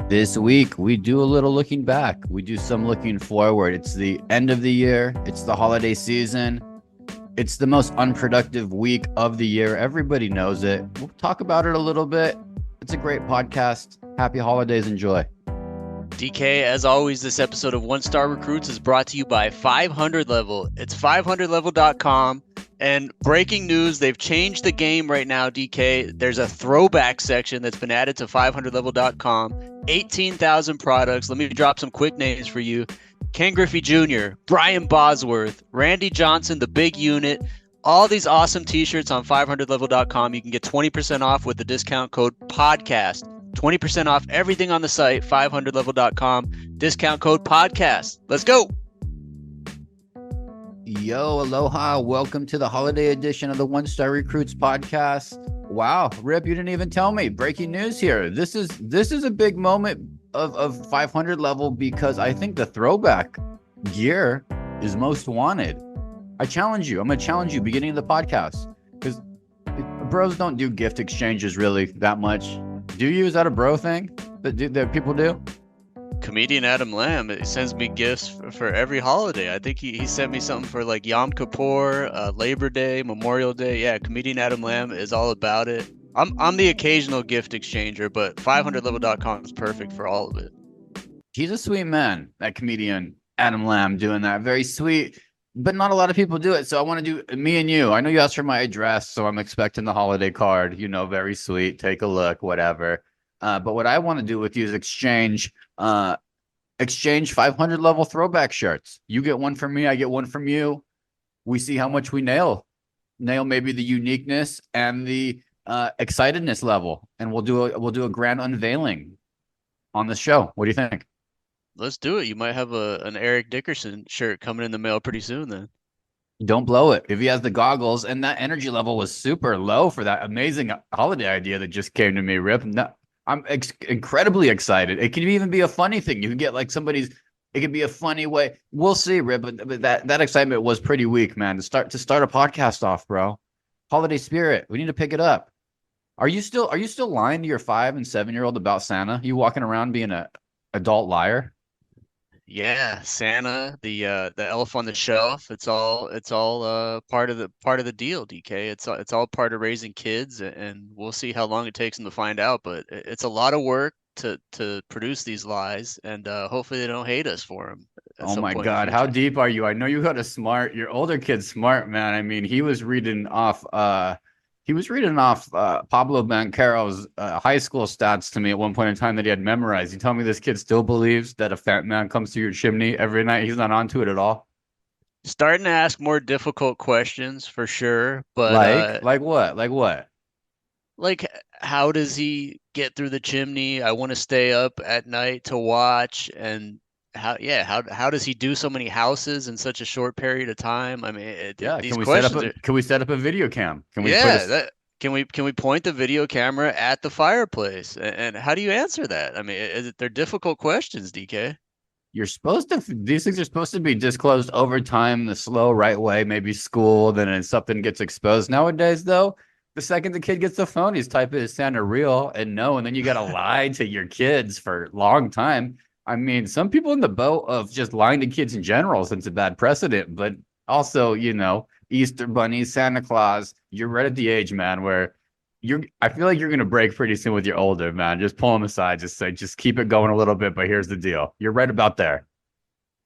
This week, we do a little looking back. We do some looking forward. It's the end of the year, it's the holiday season, it's the most unproductive week of the year. Everybody knows it. We'll talk about it a little bit. It's a great podcast. Happy holidays. Enjoy. DK, as always, this episode of One Star Recruits is brought to you by 500 Level. It's 500level.com. And breaking news, they've changed the game right now, DK. There's a throwback section that's been added to 500level.com. 18,000 products. Let me drop some quick names for you. Ken Griffey Jr., Brian Bosworth, Randy Johnson, The Big Unit. All these awesome t-shirts on 500level.com. You can get 20% off with the discount code PODCAST. 20% off everything on the site, 500level.com. Discount code PODCAST. Let's go. Yo, aloha. Welcome to the holiday edition of the One Star Recruits podcast. Wow, Rip, you didn't even tell me. Breaking news here. This is a big moment of 500 level because I think the throwback gear is most wanted. I challenge you. I'm going to challenge you beginning of the podcast because bros don't do gift exchanges really that much. Do you? Is that a bro thing that people do? Comedian Adam Lamb, he sends me gifts for every holiday. I think he sent me something for like Yom Kippur, Labor Day, Memorial Day. Yeah, comedian Adam Lamb is all about it. I'm the occasional gift exchanger, but 500level.com is perfect for all of it. He's a sweet man, that comedian Adam Lamb, doing that. Very sweet, but not a lot of people do it. So I want to do me and you. I know you asked for my address, so I'm expecting the holiday card. You know, very sweet. Take a look, whatever. But what I want to do with you is exchange 500 level throwback shirts. You get one from me, I get one from you. We see how much we nail maybe the uniqueness and the excitedness level, and we'll do a grand unveiling on the show. What do you think? Let's do it. You might have an Eric Dickerson shirt coming in the mail pretty soon then. Don't blow it. If he has the goggles, and that energy level was super low for that amazing holiday idea that just came to me, Rip. No, I'm incredibly excited. It can even be a funny thing. You can get like it could be a funny way. We'll see, Rip. But that excitement was pretty weak, man. To start a podcast off, bro. Holiday spirit. We need to pick it up. Are you still lying to your 5 and 7-year-old about Santa? You walking around being a adult liar? Yeah, Santa, the elf on the shelf. It's all part of the deal, DK. It's all part of raising kids, and we'll see how long it takes them to find out. But it's a lot of work to produce these lies, and hopefully they don't hate us for them at Oh some my point in the God, how future. deep are you? I know you got your older kid's smart, man. I mean, he was reading off Pablo Banquero's high school stats to me at one point in time that he had memorized. You tell me this kid still believes that a fat man comes through your chimney every night? He's not onto it at all. Starting to ask more difficult questions for sure, but Like what? Like what? like how does he get through the chimney? I want to stay up at night to watch, and how does he do so many houses in such a short period of time? I mean, Yeah, these questions are can we set up a video cam? Can we put yeah, a that can we point the video camera at the fireplace? And how do you answer that? I mean, they're difficult questions, DK. You're supposed to, these things are supposed to be disclosed over time, the slow, right way, maybe school, then something gets exposed. Nowadays, though, the second the kid gets the phone, he's typing "Is Santa real?" and no, and then you got to lie to your kids for a long time. I mean, some people in the boat of just lying to kids in general, since a bad precedent, but also, Easter Bunny, Santa Claus, you're right at the age, man, where I feel like you're gonna break pretty soon with your older, man. Just pull them aside, just keep it going a little bit, but here's the deal. You're right about there.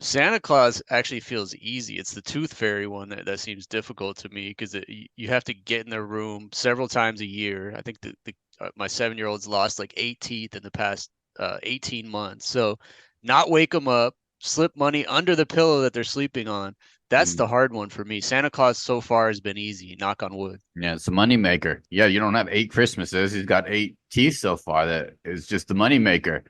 Santa Claus actually feels easy. It's the Tooth Fairy one that seems difficult to me because you have to get in their room several times a year. I think my 7-year-old's lost like 8 teeth in the past 18 months. So not wake them up, slip money under the pillow that they're sleeping on. That's the Mm. hard one for me. Santa Claus so far has been easy, knock on wood. Yeah, it's a money maker. Yeah, you don't have 8 Christmases. He's got 8 teeth so far. That is just the money maker.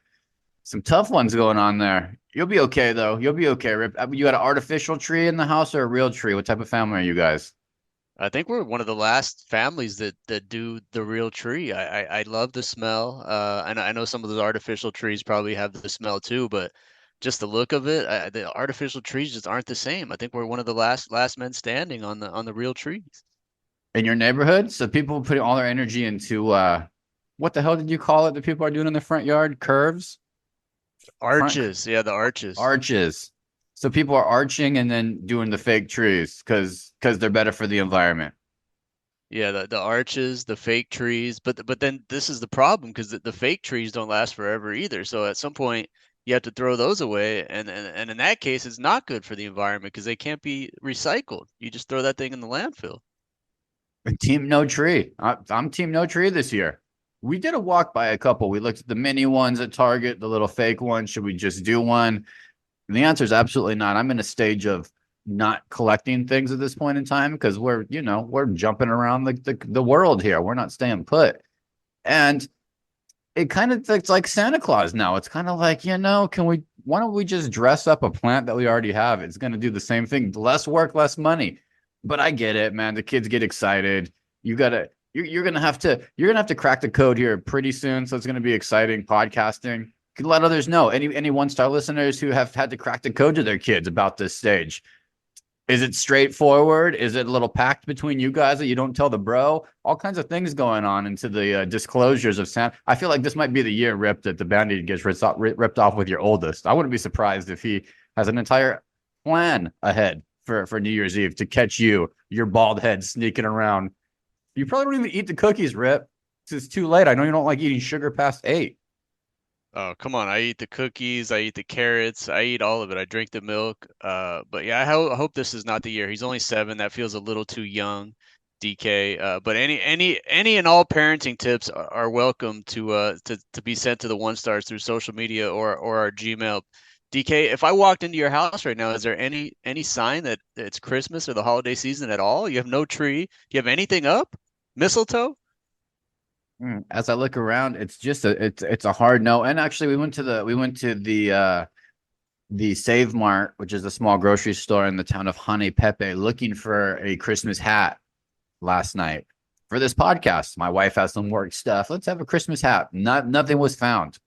Some tough ones going on there. You'll be okay though. You'll be okay, Rip. You got an artificial tree in the house or a real tree? What type of family are you guys? I think we're one of the last families that do the real tree. I love the smell. And I know some of those artificial trees probably have the smell too, but just the look of it, the artificial trees just aren't the same. I think we're one of the last men standing on the real trees. In your neighborhood? So people putting all their energy into what the hell did you call it that people are doing in the front yard? Curves? Front Arches. Yeah, the arches. arches. So people are arching and then doing the fake trees because they're better for the environment. Yeah, the arches, the fake trees, but then this is the problem because the fake trees don't last forever either. So at some point you have to throw those away, and in that case, it's not good for the environment because they can't be recycled. You just throw that thing in the landfill. Team no tree. I'm team no tree this year. We did a walk by a couple. We looked at the mini ones at Target, the little fake ones. Should we just do one? And the answer is absolutely not. I'm in a stage of not collecting things at this point in time because we're jumping around the world here. We're not staying put. And it's like Santa Claus now. It's kind of like, why don't we just dress up a plant that we already have? It's going to do the same thing. Less work, less money. But I get it, man. The kids get excited. You're gonna have to crack the code here pretty soon. So it's gonna be exciting podcasting. You can let others know. Any one star listeners who have had to crack the code to their kids about this stage. Is it straightforward? Is it a little pact between you guys that you don't tell the bro? All kinds of things going on into the disclosures of Santa. I feel like this might be the year, Rip, that the Band-Aid gets ripped off with your oldest. I wouldn't be surprised if he has an entire plan ahead for New Year's Eve to catch you, your bald head sneaking around. You probably don't even eat the cookies, Rip. It's too late. I know you don't like eating sugar past 8. Oh, come on. I eat the cookies, I eat the carrots, I eat all of it. I drink the milk. But yeah, I hope this is not the year. He's only 7. That feels a little too young, DK. But any and all parenting tips are welcome to be sent to the one stars through social media or our Gmail. DK, if I walked into your house right now, is there any sign that it's Christmas or the holiday season at all? You have no tree. Do you have anything up? Mistletoe? As I look around, it's a hard no. And actually, we went to the Save Mart, which is a small grocery store in the town of Hane Pepe, looking for a Christmas hat last night for this podcast. My wife has some work stuff. Let's have a Christmas hat. Nothing was found.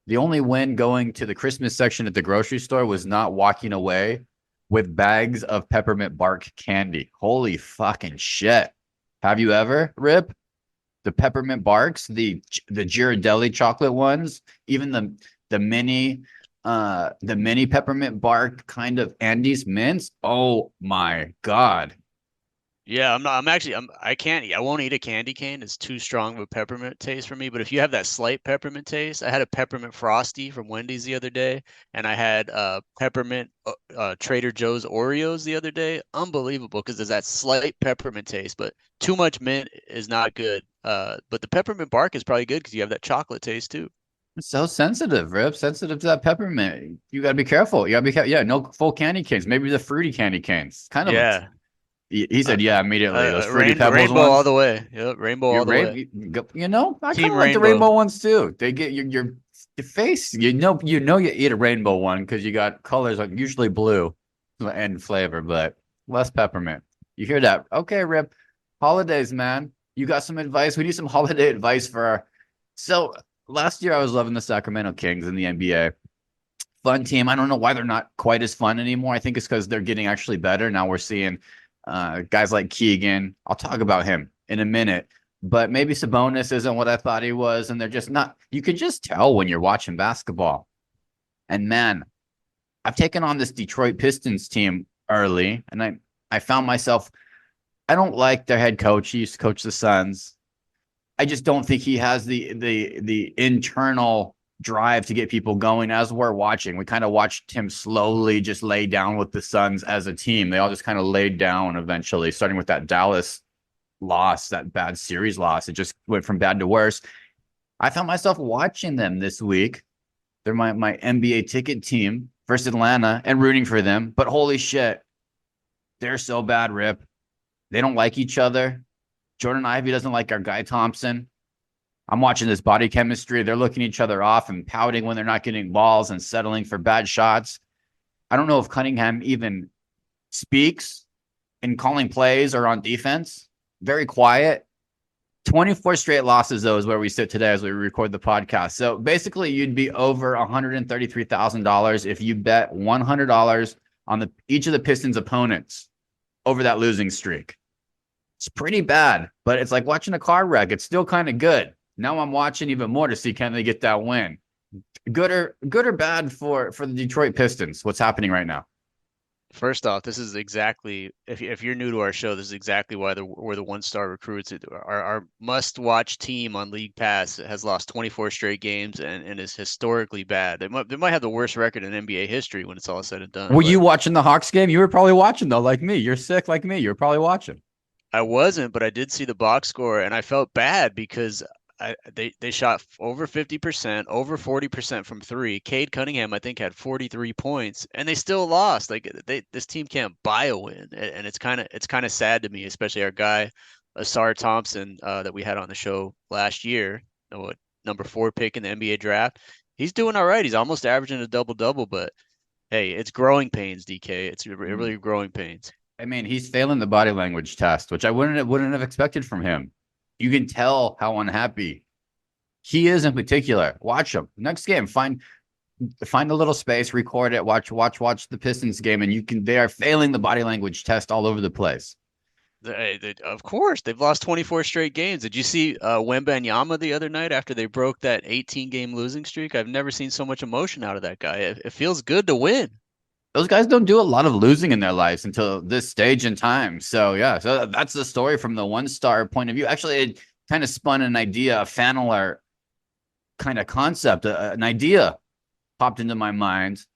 The only win going to the Christmas section at the grocery store was not walking away with bags of peppermint bark candy. Holy fucking shit. Have you ever, Rip? The peppermint barks, the Ghirardelli chocolate ones, even the mini peppermint bark kind of Andes mints. Oh my god. Yeah, I'm not. I'm actually. I can't. I won't eat a candy cane. It's too strong of a peppermint taste for me. But if you have that slight peppermint taste, I had a peppermint frosty from Wendy's the other day, and I had peppermint Trader Joe's Oreos the other day. Unbelievable because there's that slight peppermint taste, but too much mint is not good. But the peppermint bark is probably good because you have that chocolate taste too. It's so sensitive, Rip. Sensitive to that peppermint. You gotta be careful. You gotta be careful. Yeah, no full candy canes. Maybe the fruity candy canes. Kind of a Yeah, he said, yeah, immediately. Those fruity pebbles rainbow all ones. the way. Yep, rainbow all the way. I kind Team of like the rainbow. rainbow ones too. They get your face. You eat a rainbow one because you got colors like usually blue and flavor, but less peppermint. You hear that? Okay, Rip. Holidays, man. You got some advice? We need some holiday advice for our. So last year I was loving the Sacramento Kings in the NBA. Fun team. I don't know why they're not quite as fun anymore. I think it's because they're getting actually better. Now we're seeing guys like Keegan. I'll talk about him in a minute, but maybe Sabonis isn't what I thought he was, and they're just not. You could just tell when you're watching basketball. And man, I've taken on this Detroit Pistons team early, and I found myself. I don't like their head coach. He used to coach the Suns. I just don't think he has the internal drive to get people going. As we're watching, we kind of watched him slowly just lay down with the Suns as a team. They all just kind of laid down eventually, starting with that Dallas loss, that bad series loss. It just went from bad to worse. I found myself watching them this week. They're my NBA ticket team versus Atlanta and rooting for them. But holy shit, they're so bad, Rip. They don't like each other. Jordan Ivey doesn't like our guy Thompson. I'm watching this body chemistry. They're looking each other off and pouting when they're not getting balls and settling for bad shots. I don't know if Cunningham even speaks in calling plays or on defense. Very quiet. 24 straight losses, though, is where we sit today as we record the podcast. So basically, you'd be over $133,000 if you bet $100 on each of the Pistons' opponents over that losing streak. It's pretty bad, but it's like watching a car wreck. It's still kind of good. Now I'm watching even more to see can they get that win. Good or bad for the Detroit Pistons? What's happening right now? First off, this is exactly if you're new to our show, this is exactly why we're the one-star recruits. Our must-watch team on League Pass has lost 24 straight games and is historically bad. They might have the worst record in NBA history when it's all said and done. Were But you watching the Hawks game? You were probably watching though, like me. You're sick like me. You're probably watching. I wasn't, but I did see the box score, and I felt bad because they shot over 50%, over 40% from three. Cade Cunningham, I think, had 43 points, and they still lost. Like this team can't buy a win, and it's kind of sad to me, especially our guy Asar Thompson that we had on the show last year, what number 4 pick in the NBA draft. He's doing all right. He's almost averaging a double double, but hey, it's growing pains, DK. It's really growing pains. I mean, he's failing the body language test, which I wouldn't have expected from him. You can tell how unhappy he is in particular. Watch him. Next game, find a little space, record it, watch the Pistons game, and they are failing the body language test all over the place. Of course, they've lost 24 straight games. Did you see Wembanyama the other night after they broke that 18-game losing streak? I've never seen so much emotion out of that guy. It feels good to win. Those guys don't do a lot of losing in their lives until this stage in time. So yeah, so that's the story from the one-star point of view. Actually, it kind of spun an idea, a fan alert kind of concept, an idea popped into my mind.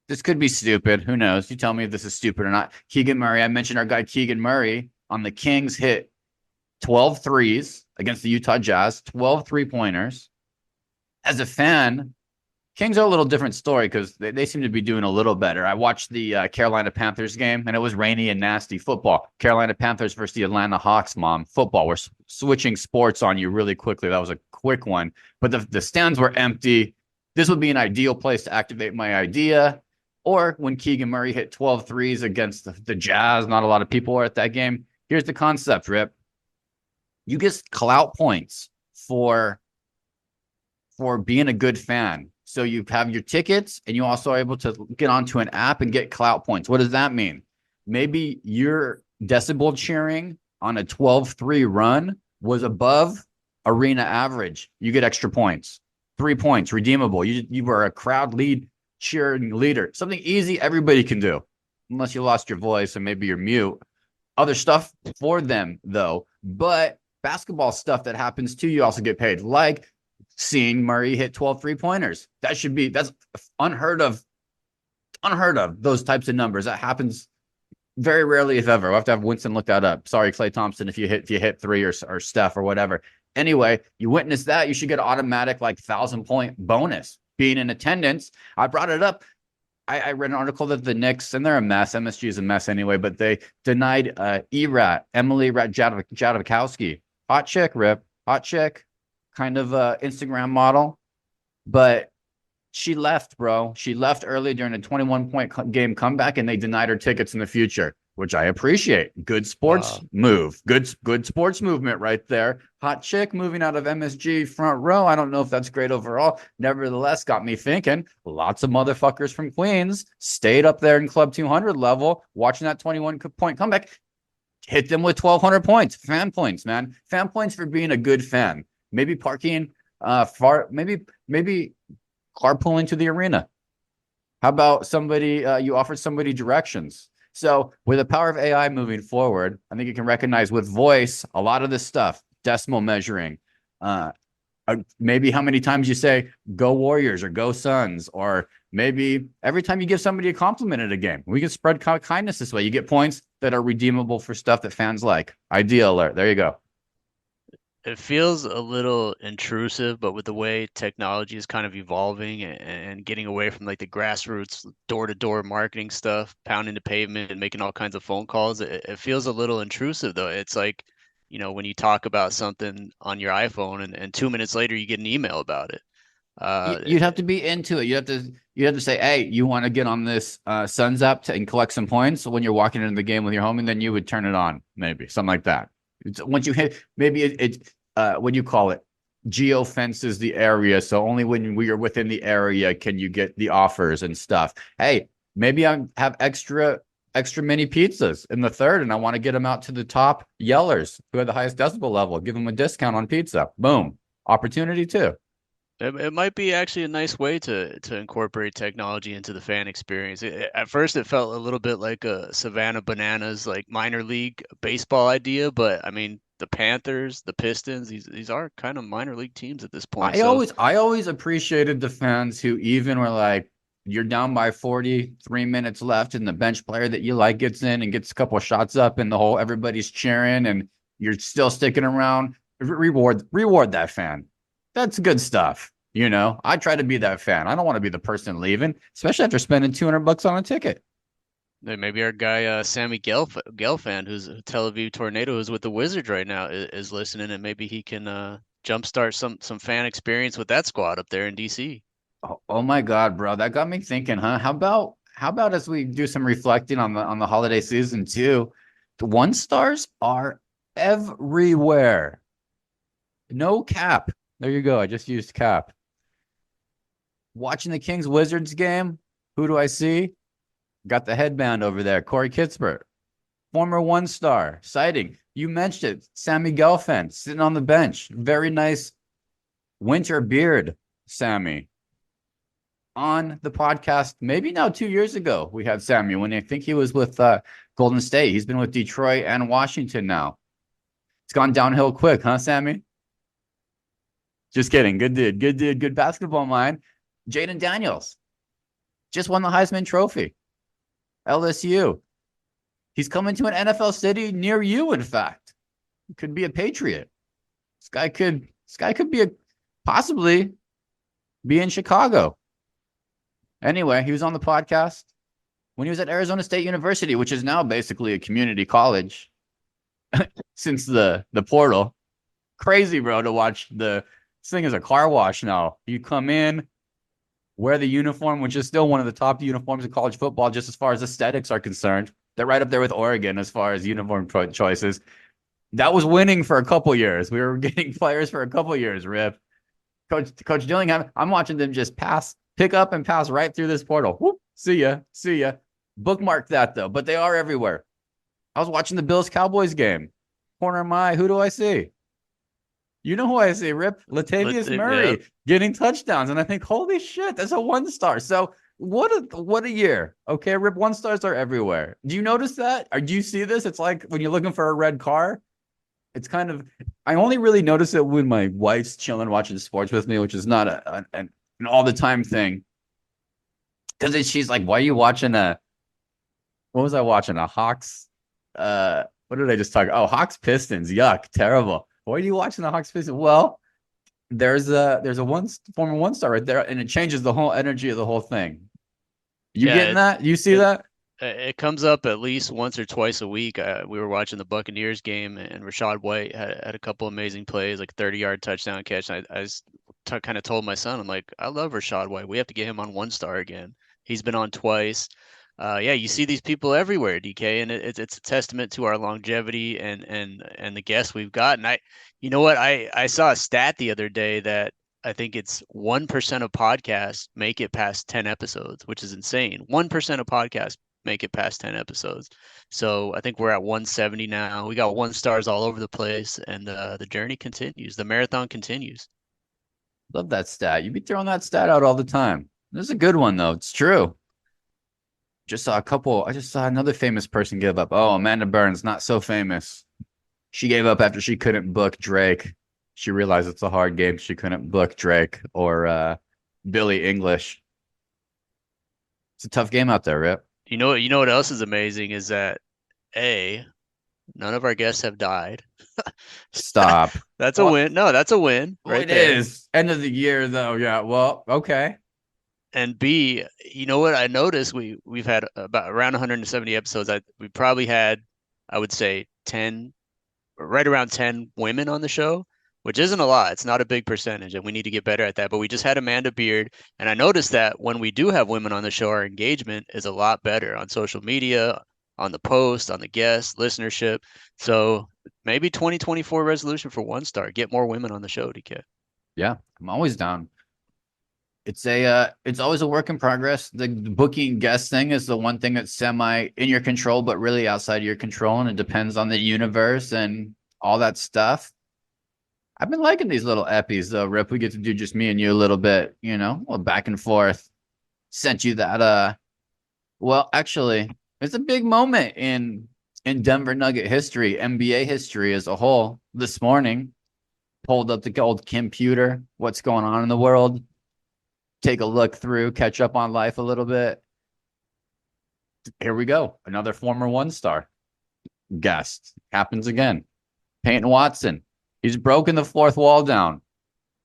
This could be stupid. Who knows? You tell me if this is stupid or not. Keegan Murray. I mentioned our guy Keegan Murray on the Kings hit 12 threes against the Utah Jazz, 12 3-pointers. As a fan, Kings are a little different story because they seem to be doing a little better. I watched the Carolina Panthers game, and it was rainy and nasty football. Carolina Panthers versus the Atlanta Hawks, Mom. Football. We're switching sports on you really quickly. That was a quick one. But the stands were empty. This would be an ideal place to activate my idea. Or when Keegan Murray hit 12 threes against the Jazz, not a lot of people were at that game. Here's the concept, Rip. You get clout points for being a good fan. So you have your tickets, and you also are able to get onto an app and get clout points. What does that mean? Maybe your decibel cheering on a 12-3 run was above arena average. You get extra points. 3 points, redeemable. You were a crowd lead cheering leader. Something easy everybody can do, unless you lost your voice and maybe you're mute. Other stuff for them, though. But basketball stuff that happens too, you also get paid. Like seeing Murray hit 12 3-pointers. That's unheard of. Unheard of, those types of numbers. That happens very rarely, if ever. We'll have to have Winston look that up. Sorry, Klay Thompson, if you hit 3 or Steph or whatever. Anyway, you witness that, you should get an automatic 1,000-point bonus being in attendance. I brought it up. I read an article that the Knicks, and they're a mess. MSG is a mess anyway, but they denied Emily Ratajkowski. Hot chick, Rip. Hot chick. Kind of Instagram model. But she left, bro. She left early during a 21-point game comeback, and they denied her tickets in the future, which I appreciate. Good sports move. Good sports movement right there. Hot chick moving out of MSG front row. I don't know if that's great overall. Nevertheless, got me thinking. Lots of motherfuckers from Queens stayed up there in Club 200 level, watching that 21-point comeback. Hit them with 1,200 points. Fan points, man. Fan points for being a good fan. Maybe parking maybe carpooling to the arena. How about somebody, you offered somebody directions? So with the power of AI moving forward, I think you can recognize with voice a lot of this stuff, decimal measuring, maybe how many times you say go Warriors or go Suns, or maybe every time you give somebody a compliment at a game. We can spread kindness this way. You get points that are redeemable for stuff that fans like. Idea alert. There you go. It feels a little intrusive, but with the way technology is kind of evolving and getting away from the grassroots door-to-door marketing stuff, pounding the pavement and making all kinds of phone calls, it feels a little intrusive though. It's like, when you talk about something on your iPhone and 2 minutes later you get an email about it. You'd have to be into it. You have to say, hey, you want to get on this Suns app and collect some points when you're walking into the game with your home, and then you would turn it on, maybe something like that. Once you hit, maybe what do you call it? Geo fences the area, so only when we are within the area can you get the offers and stuff. Hey, maybe I have extra mini pizzas in the third, and I want to get them out to the top yellers who have the highest decibel level. Give them a discount on pizza. Boom, opportunity too. It might be actually a nice way to incorporate technology into the fan experience. At first, it felt a little bit like a Savannah Bananas, like minor league baseball idea, but I mean, the Panthers, the Pistons, these are kind of minor league teams at this point. So I always appreciated the fans who even were like, you're down by 40, 3 minutes left, and the bench player that you like gets in and gets a couple of shots up, and the whole everybody's cheering, and you're still sticking around. Reward that fan. That's good stuff. I try to be that fan. I don't want to be the person leaving, especially after spending $200 on a ticket. maybe our guy Sammy Gelfand, who's a Tel Aviv Tornado, who's with the Wizards right now, is listening, and maybe he can jumpstart some fan experience with that squad up there in DC. Oh my God, bro. That got me thinking, huh? How about as we do some reflecting on the holiday season too? The one stars are everywhere. No cap. There you go. I just used cap. Watching the Kings Wizards game, who do I see? Got the headband over there. Corey Kitzbert, former one star, sighting. You mentioned it. Sammy Gelfand sitting on the bench. Very nice winter beard, Sammy. On the podcast, maybe now 2 years ago, we had Sammy when I think he was with Golden State. He's been with Detroit and Washington now. It's gone downhill quick, huh, Sammy? Just kidding. Good dude. Good dude. Good basketball mind. Jaden Daniels just won the Heisman Trophy. LSU. He's coming to an NFL city near you, in fact. He could be a Patriot. This guy could possibly be in Chicago. Anyway, he was on the podcast when he was at Arizona State University, which is now basically a community college since the portal. Crazy, bro, to watch this thing is a car wash now. You come in, wear the uniform, which is still one of the top uniforms in college football, just as far as aesthetics are concerned. They're right up there with Oregon as far as uniform choices. That was winning for a couple years. We were getting players for a couple years, Rip. Coach Dillingham, I'm watching them just pick up and pass right through this portal. Whoop, see ya. Bookmark that, though, but they are everywhere. I was watching the Bills-Cowboys game. Corner my, who do I see? You know who I see, Rip? Latavius Murray getting touchdowns. And I think, holy shit, that's a one star. So what a year. Okay, Rip, one stars are everywhere. Do you notice that? Or do you see this? It's like when you're looking for a red car. It's kind of, I only really notice it when my wife's chilling watching sports with me, which is not an all the time thing. Because she's like, why are you watching what was I watching? A Hawks? What did I just talk? Oh, Hawks Pistons. Yuck, terrible. Why are you watching the Hawks Pistons? Well, there's a former one star right there, and it changes the whole energy of the whole thing. You getting that? You see that? It comes up at least once or twice a week. We were watching the Buccaneers game, and Rashad White had a couple amazing plays, like 30-yard touchdown catch. And I kind of told my son, I'm like, I love Rashad White. We have to get him on one star again. He's been on twice. Yeah, you see these people everywhere, DK, and it's a testament to our longevity and the guests we've got. And you know what? I saw a stat the other day that I think it's 1% of podcasts make it past 10 episodes, which is insane. 1% of podcasts make it past 10 episodes. So I think we're at 170 now. We got one stars all over the place, and the journey continues. The marathon continues. Love that stat. You be throwing that stat out all the time. This is a good one, though. It's true. I just saw another famous person give up. Oh, Amanda Burns, not so famous. She gave up after she couldn't book Drake. She realized it's a hard game. She couldn't book Drake or Billie English. It's a tough game out there, Rip. You know what else is amazing is that none of our guests have died. Stop. That's a win. No, that's a win right there. It is. End of the year, though. Yeah. Well, okay. And B, you know what I noticed? We've had about around 170 episodes. We probably had, I would say, 10, right around 10 women on the show, which isn't a lot. It's not a big percentage, and we need to get better at that. But we just had Amanda Beard, and I noticed that when we do have women on the show, our engagement is a lot better on social media, on the post, on the guest listenership. So maybe 2024 resolution for one star: get more women on the show, DK. Yeah, I'm always down. It's always a work in progress. The booking guest thing is the one thing that's semi in your control, but really outside your control, and it depends on the universe and all that stuff. I've been liking these little epis though, Rip. We get to do just me and you a little bit, well, back and forth. Sent you that well, actually, it's a big moment in Denver Nugget history, NBA history as a whole. This morning, pulled up the old computer, what's going on in the world, take a look through, catch up on life a little bit. Here we go. Another former one star guest happens again. Peyton Watson. He's broken the fourth wall down.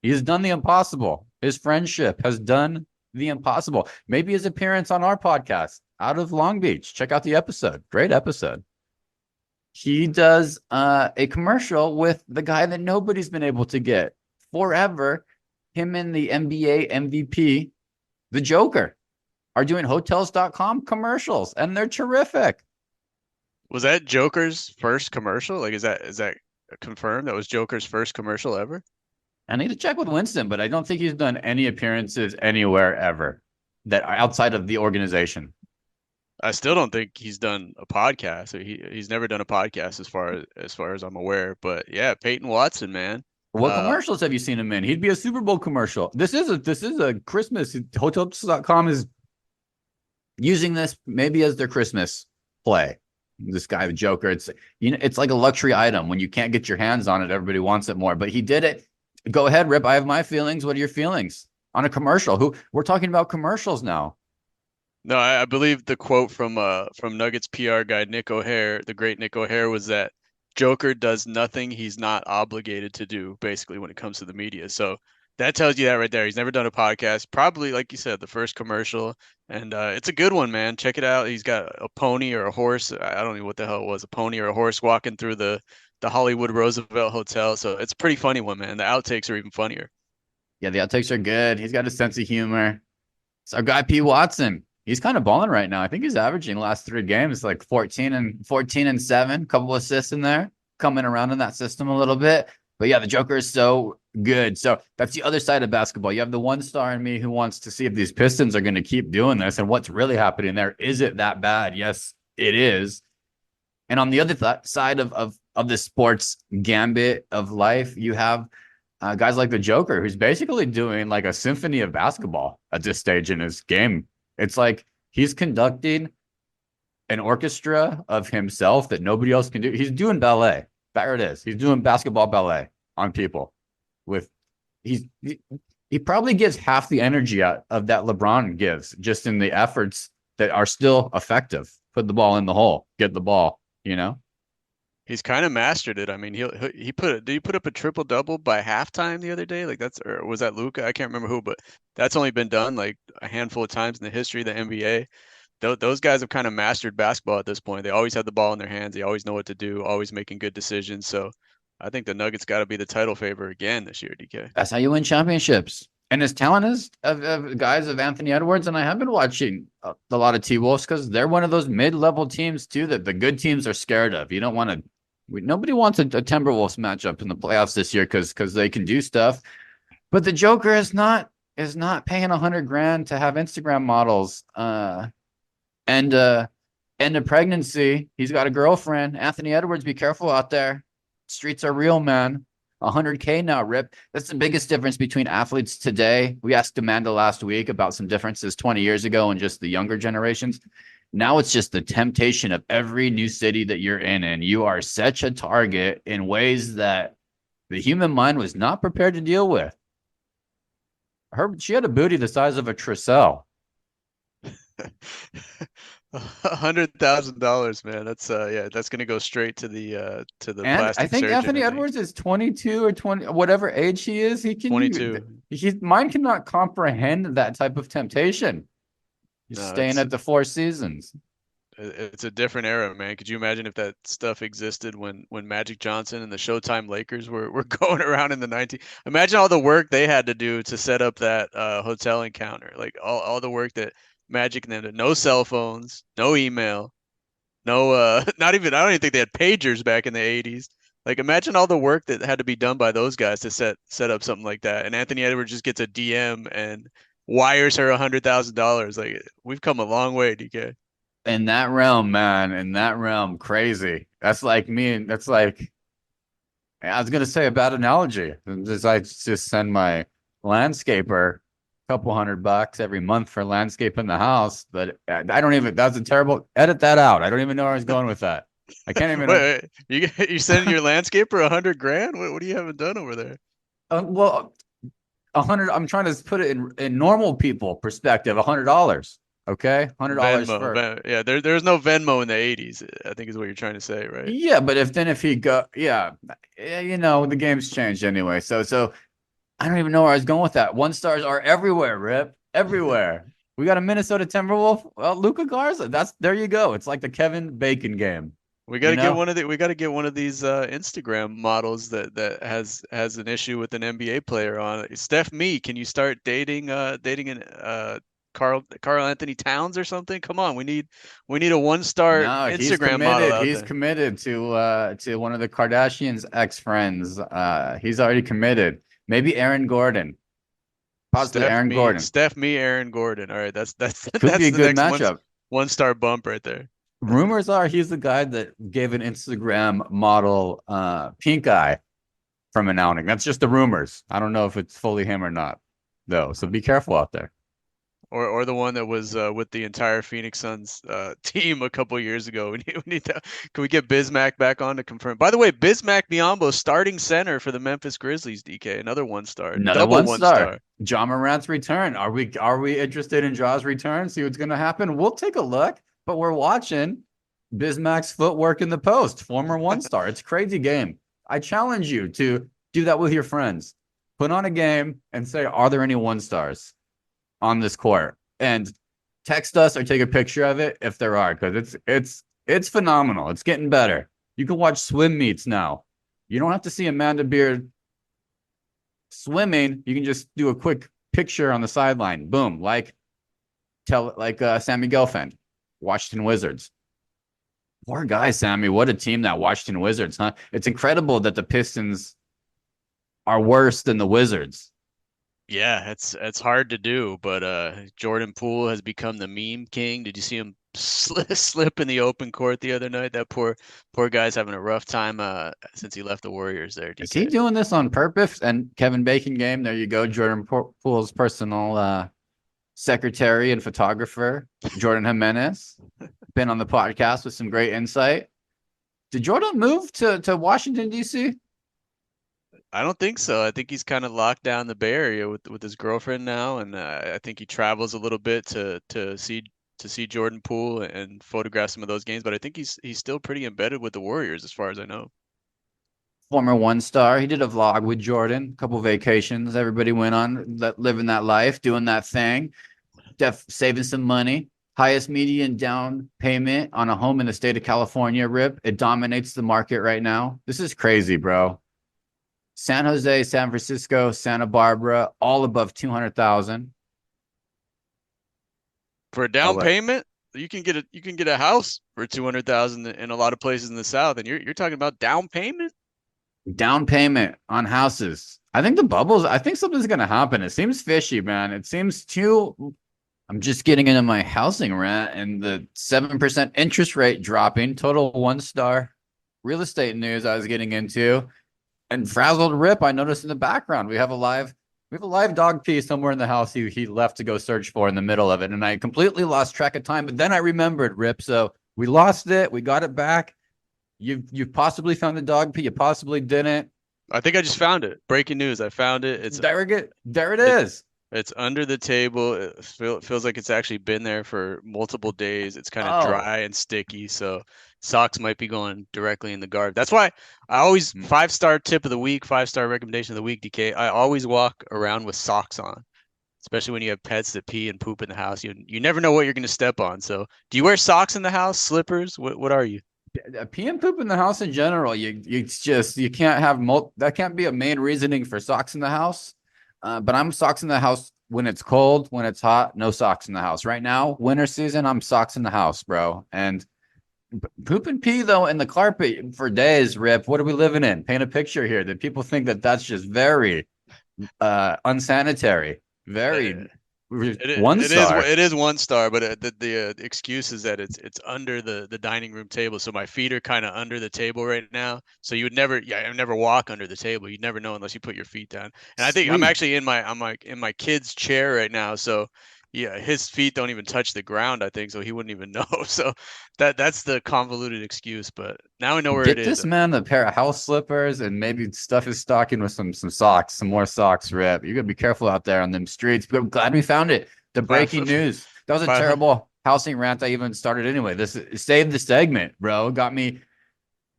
He's done the impossible. His friendship has done the impossible. Maybe his appearance on our podcast out of Long Beach. Check out the episode. Great episode. He does a commercial with the guy that nobody's been able to get forever. Him and the NBA MVP, the Joker, are doing hotels.com commercials, and they're terrific. Was that Joker's first commercial? Like, is that confirmed? That was Joker's first commercial ever? I need to check with Winston, but I don't think he's done any appearances anywhere ever that are outside of the organization. I still don't think he's done a podcast. He's never done a podcast as far as I'm aware. But yeah, Peyton Watson, man. What commercials have you seen him in? He'd be a Super Bowl commercial. This is a Christmas. Hotels.com is using this maybe as their Christmas play. This guy, the Joker, it's like a luxury item. When you can't get your hands on it, everybody wants it more. But he did it. Go ahead, Rip. I have my feelings. What are your feelings on a commercial? We're talking about commercials now. No, I believe the quote from Nuggets PR guy Nick O'Hare, the great Nick O'Hare, was that Joker does nothing he's not obligated to do, basically, when it comes to the media. So that tells you that right there. He's never done a podcast. Probably, like you said, the first commercial. And it's a good one, man. Check it out. He's got a pony or a horse. I don't know what the hell it was, a pony or a horse walking through the Hollywood Roosevelt Hotel. So it's a pretty funny one, man. The outtakes are even funnier. Yeah, the outtakes are good. He's got a sense of humor. It's our guy P. Watson. He's kind of balling right now. I think he's averaging last 3 games like 14 and 7, couple assists in there, coming around in that system a little bit. But yeah, the Joker is so good. So that's the other side of basketball. You have the one star in me who wants to see if these Pistons are going to keep doing this and what's really happening there. Is it that bad? Yes, it is. And on the other side of the sports gambit of life, you have guys like the Joker, who's basically doing like a symphony of basketball at this stage in his game. It's like he's conducting an orchestra of himself that nobody else can do. He's doing ballet. There it is. He's doing basketball ballet on people. He probably gives half the energy out of that LeBron gives, just in the efforts that are still effective. Put the ball in the hole, get the ball, He's kind of mastered it. I mean, did he put up a triple double by halftime the other day? Like or was that Luka? I can't remember who, but that's only been done like a handful of times in the history of the NBA. Those guys have kind of mastered basketball at this point. They always have the ball in their hands. They always know what to do, always making good decisions. So I think the Nuggets got to be the title favorite again this year, DK. That's how you win championships. And as talent is of guys of Anthony Edwards, and I have been watching a lot of T-Wolves because they're one of those mid-level teams too that the good teams are scared of. You don't want to. Nobody wants a Timberwolves matchup in the playoffs this year because they can do stuff. But the Joker is not paying $100,000 to have Instagram models and a pregnancy. He's got a girlfriend. Anthony Edwards, be careful out there. Streets are real, man. $100K now, Rip. That's the biggest difference between athletes today. We asked Amanda last week about some differences 20 years ago and just the younger generations. Now it's just the temptation of every new city that you're in, and you are such a target in ways that the human mind was not prepared to deal with. She had a booty the size of a Tricell. $100,000, man. That's gonna go straight to the plastic I think surgeon. Anthony Edwards is 22 or 20, whatever age he is. He can 22. His mind cannot comprehend that type of temptation. He's staying at the Four Seasons. It's a different era, man. Could you imagine if that stuff existed when Magic Johnson and the Showtime Lakers were going around in the 90s? Imagine all the work they had to do to set up that hotel encounter. Like all the work that Magic and them did. No cell phones, no email, no not even, I don't even think they had pagers back in the 80s. Like imagine all the work that had to be done by those guys to set up something like that. And Anthony Edwards just gets a DM and wires her $100,000. Like we've come a long way, DK. In that realm, man, crazy. That's like me. That's like I was gonna say a bad analogy. I just send my landscaper a couple $100 every month for landscaping the house, but I don't even. That's a terrible. Edit that out. I don't even know where I was going with that. I can't Wait, even. wait, you sending your landscaper 100 grand? What do you haven't done over there? Well, 100. I'm trying to put it in normal people perspective. $100. Okay, $100 Venmo, for. Yeah, there's no Venmo in the 80s, I think is what you're trying to say, right? Yeah, but if he go, yeah, the game's changed anyway. So I don't even know where I was going with that. One stars are everywhere, Rip. Everywhere. We got a Minnesota Timberwolf. Well, Luca Garza. That's there you go. It's like the Kevin Bacon game. We got You to get know? one of the we got to get one of these Instagram models that has an issue with an NBA player on it. Steph Me, can you start dating an Carl Anthony Towns or something? Come on, we need a one-star No, he's Instagram model committed. out He's there. committed to one of the Kardashians' ex-friends. He's already committed. Maybe Aaron Gordon. Possibly Aaron Gordon. Steph Me, Aaron Gordon. All right, that's Could be that's a the good next matchup. one-star bump right there. Rumors are he's the guy that gave an Instagram model pink eye from an outing. That's just the rumors. I don't know if it's fully him or not, though. So be careful out there. Or the one that was with the entire Phoenix Suns team a couple years ago. We need to. Can we get Bismack back on to confirm? By the way, Bismack Biyombo starting center for the Memphis Grizzlies. DK, another one star, Another double one one star. star. Ja Morant's return. Are we interested in Ja's return? See what's gonna happen? We'll take a look, but we're watching Bismack's footwork in the post, former one star. It's a crazy game. I challenge you to do that with your friends. Put on a game and say, are there any one stars on this court? And text us or take a picture of it if there are, because it's phenomenal. It's getting better. You can watch swim meets now. You don't have to see Amanda Beard swimming. You can just do a quick picture on the sideline. Boom, like Sammy Gelfand, Washington Wizards. Poor guy, Sammy. What a team that Washington Wizards, huh? It's incredible that the Pistons are worse than the Wizards. Yeah, it's hard to do, but Jordan Poole has become the meme king. Did you see him slip in the open court the other night? That poor guy's having a rough time since he left the Warriors there, Is he DK. doing this on purpose? And Kevin Bacon game, there you go. Jordan Poole's personal secretary and photographer, Jordan Jimenez, been on the podcast with some great insight. Did Jordan move to Washington, D.C.? I don't think so. I think he's kind of locked down the Bay Area with his girlfriend now, and I think he travels a little bit to see Jordan Poole and photograph some of those games. But I think he's still pretty embedded with the Warriors, as far as I know. Former one star. He did a vlog with Jordan, a couple vacations. Everybody went on living that life, doing that thing, saving some money. Highest median down payment on a home in the state of California, Rip. It dominates the market right now. This is crazy, bro. San Jose, San Francisco, Santa Barbara, all above 200,000. For a down payment, you can get a house for 200,000 in a lot of places in the South, and you're talking about down payment. Down payment on houses. I think something's gonna happen. It seems fishy, man. It seems too. I'm just getting into my housing rent and the 7% interest rate dropping. Total one star real estate news I was getting into. And frazzled Rip, I noticed in the background we have a live dog pee somewhere in the house he left to go search for in the middle of it. And I completely lost track of time, but then I remembered, Rip. So we lost it, we got it back. You've possibly found the dog pee, you possibly didn't. I think I just found it. Breaking news! I found it. There it is. It's under the table. It feels like it's actually been there for multiple days. It's kind of Oh, dry and sticky, so socks might be going directly in the garbage. That's why I always mm. 5-star tip of the week, 5-star recommendation of the week, DK. I always walk around with socks on, especially when you have pets that pee and poop in the house. You never know what you're going to step on. So, do you wear socks in the house, slippers? What are you? Pee and poop in the house in general. You can't have that can't be a main reasoning for socks in the house. But I'm socks in the house when it's cold, when it's hot, no socks in the house. Right now, winter season, I'm socks in the house, bro. And poop and pee though in the carpet for days, Rip. What are we living in? Paint a picture here that people think that that's just very unsanitary. Uh, Very. One star. It is 1 star, but the excuse is that it's under the dining room table, so my feet are kind of under the table right now. So you would never, I would never walk under the table. You'd never know unless you put your feet down. And I think I'm Sweet. actually in my kid's chair right now, so yeah, his feet don't even touch the ground, I think, so he wouldn't even know. So that's the convoluted excuse, but now I know where it Get is. this man a pair of house slippers and maybe stuff his stocking with some socks, some more socks, Rip. You gotta be careful out there on them streets. But I'm glad we found it. The Five, breaking news. That was a five, terrible housing rant I even started anyway. This saved the segment, bro. Got me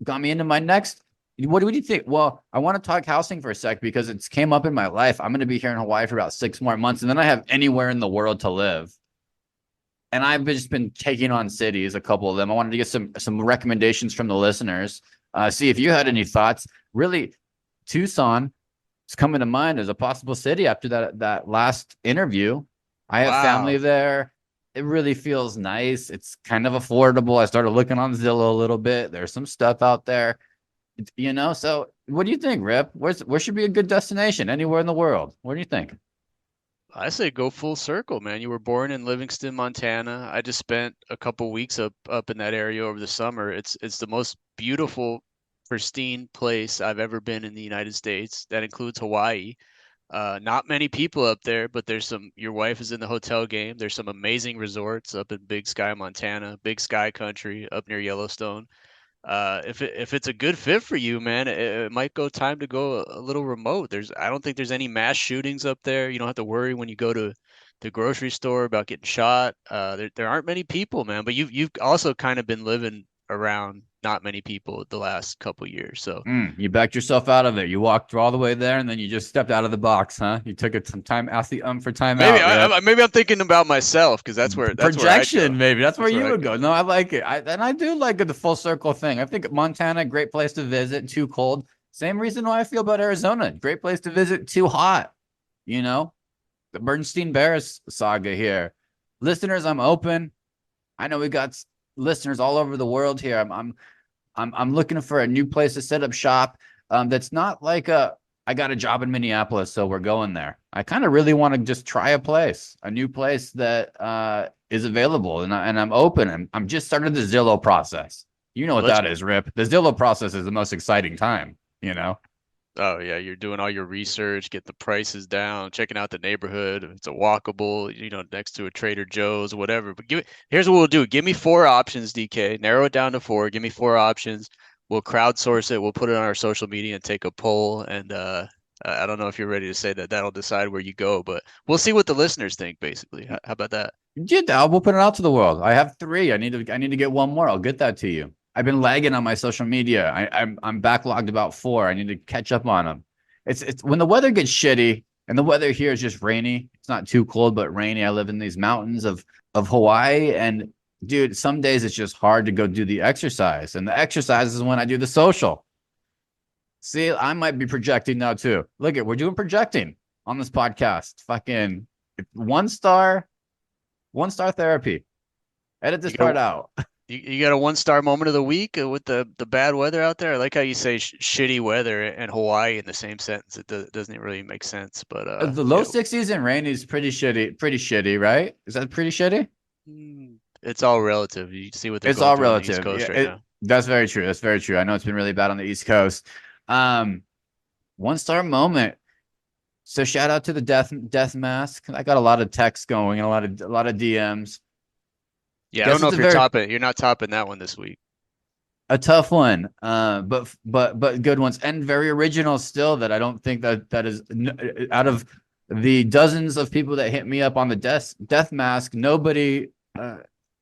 into my next. What do you think? Well, I want to talk housing for a sec because it's came up in my life. I'm going to be here in Hawaii for about 6 more months, and then I have anywhere in the world to live. And I've just been taking on cities, a couple of them. I wanted to get some recommendations from the listeners. See if you had any thoughts. Really, Tucson is coming to mind as a possible city after that last interview. I have family wow. there. It really feels nice. It's kind of affordable. I started looking on Zillow a little bit. There's some stuff out there, you know. So, what do you think, Rip? Where should be a good destination anywhere in the world? What do you think? I say go full circle, man. You were born in Livingston, Montana. I just spent a couple weeks up in that area over the summer. It's the most beautiful, pristine place I've ever been in the United States. That includes Hawaii. Not many people up there, but there's some. Your wife is in the hotel game. There's some amazing resorts up in Big Sky, Montana, Big Sky Country up near Yellowstone. If it's a good fit for you, man, it might go time to go a little remote. I don't think there's any mass shootings up there. You don't have to worry when you go to the grocery store about getting shot. There aren't many people, man. But you've also kind of been living around not many people the last couple years. So You backed yourself out of it. You walked all the way there, and then you just stepped out of the box, huh? You took it some time, asked the for time maybe out, Rip. maybe I'm thinking about myself because that's where I'd go. Projection, maybe that's where That's where you I'd would go. go. No, I like it. I do like the full circle thing. I think Montana, great place to visit. Too cold. Same reason why I feel about Arizona. Great place to visit. Too hot. You know, the Bernstein Bears saga here. Listeners, I'm open. I know we got listeners all over the world here. I'm looking for a new place to set up shop. That's not like I got a job in Minneapolis, so we're going there. I kind of really want to just try a new place that is available, and I'm open. I'm just started the Zillow process. You know what Let's that is, Rip. The Zillow process is the most exciting time. You know. Oh yeah, you're doing all your research, get the prices down, checking out the neighborhood. If it's a walkable, next to a Trader Joe's, whatever. But here's what we'll do. Give me 4 options, DK. Narrow it down to 4. Give me 4 options. We'll crowdsource it. We'll put it on our social media and take a poll. And I don't know if you're ready to say that. That'll decide where you go, but we'll see what the listeners think. Basically, how about that? Yeah, we'll put it out to the world. I have 3. I need to get one more. I'll get that to you. I've been lagging on my social media. I'm backlogged about 4. I need to catch up on them. It's when the weather gets shitty, and the weather here is just rainy. It's not too cold, but rainy. I live in these mountains of Hawaii, and dude, some days it's just hard to go do the exercise. And the exercise is when I do the social. See, I might be projecting now too. Look we're doing projecting on this podcast. Fucking 1 star, 1 star therapy. Edit You this got part out. you got a 1 star moment of the week with the bad weather out there. I like how you say shitty weather and Hawaii in the same sentence. It doesn't really make sense, but The low 60s and rain is pretty shitty. Pretty shitty, right? Is that pretty shitty? it's all relative. You see what they're It's going all through on the East relative. Coast Yeah, right now. that's very true. That's very true. I know it's been really bad on the East Coast. Um, 1 star moment. So shout out to the death mask. I got a lot of texts going and a lot of DMs. Yeah, I don't Guess know it's if a very you're not topping that one this week. a tough one. But good ones and very original still. That I don't think that is out of the dozens of people that hit me up on the death mask. Nobody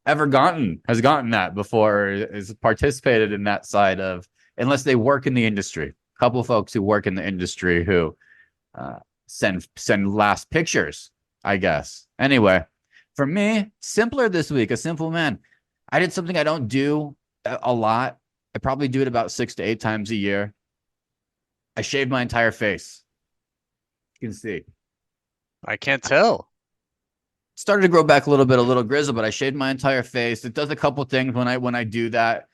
ever has gotten that before. Is participated in that side of unless they work in the industry. A couple of folks who work in the industry who send last pictures, I guess. Anyway, for me, simpler this week. A simple man. I did something I don't do a lot. I probably do it about 6 to 8 times a year. I shaved my entire face. You can see. I can't tell. Started to grow back a little grizzle, but I shaved my entire face. It does a couple things when I do that.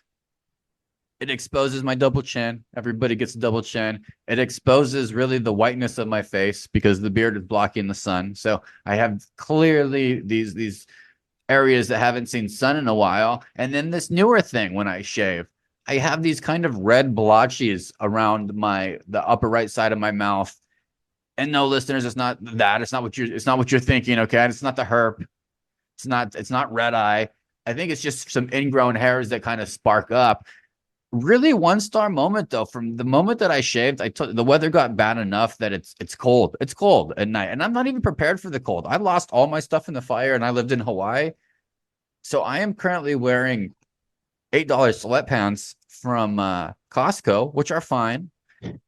It exposes my double chin. Everybody gets a double chin. It exposes really the whiteness of my face because the beard is blocking the sun. So I have clearly these areas that haven't seen sun in a while. And then this newer thing when I shave, I have these kind of red blotches around the upper right side of my mouth. And no, listeners, it's not that. It's not what you're thinking, okay? It's not the herp. It's not red eye. I think it's just some ingrown hairs that kind of spark up. Really one star moment though. From the moment that I shaved, the weather got bad enough that it's cold. It's cold at night, and I'm not even prepared for the cold. I lost all my stuff in the fire, and I lived in Hawaii, so I am currently wearing $8 sweatpants from Costco, which are fine,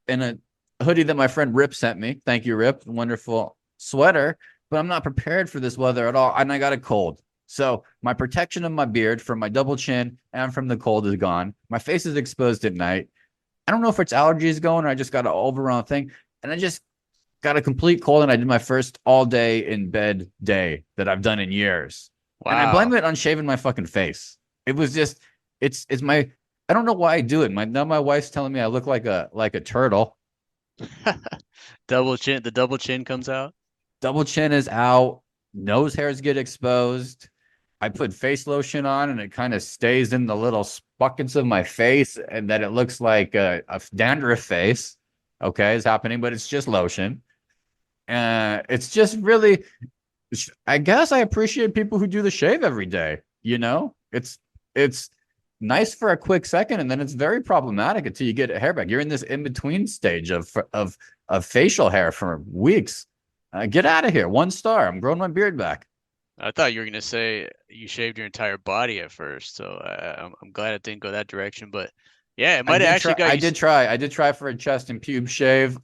and a hoodie that my friend Rip sent me. Thank you, Rip. Wonderful sweater, but I'm not prepared for this weather at all, and I got a cold. So my protection of my beard from my double chin and from the cold is gone. My face is exposed at night. I don't know if it's allergies going or I just got an overall thing. And I just got a complete cold and I did my first all day in bed day that I've done in years. And I blame Wow. it on shaving my fucking face. It was just it's my I don't know why I do it. My wife's telling me I look like a turtle. Double chin. The double chin comes out. Double chin is out, nose hairs get exposed. I put face lotion on and it kind of stays in the little buckets of my face and that it looks like a dandruff face. Okay, is happening, but it's just lotion. It's just really, I guess I appreciate people who do the shave every day. It's nice for a quick second and then it's very problematic until you get a hair back. You're in this in between stage of facial hair for weeks. Get out of here. One star. I'm growing my beard back. I thought you were gonna say you shaved your entire body at first, so I'm glad it didn't go that direction. But yeah, it I might have did actually try. got I you. did try. I did try for a chest and pube shave.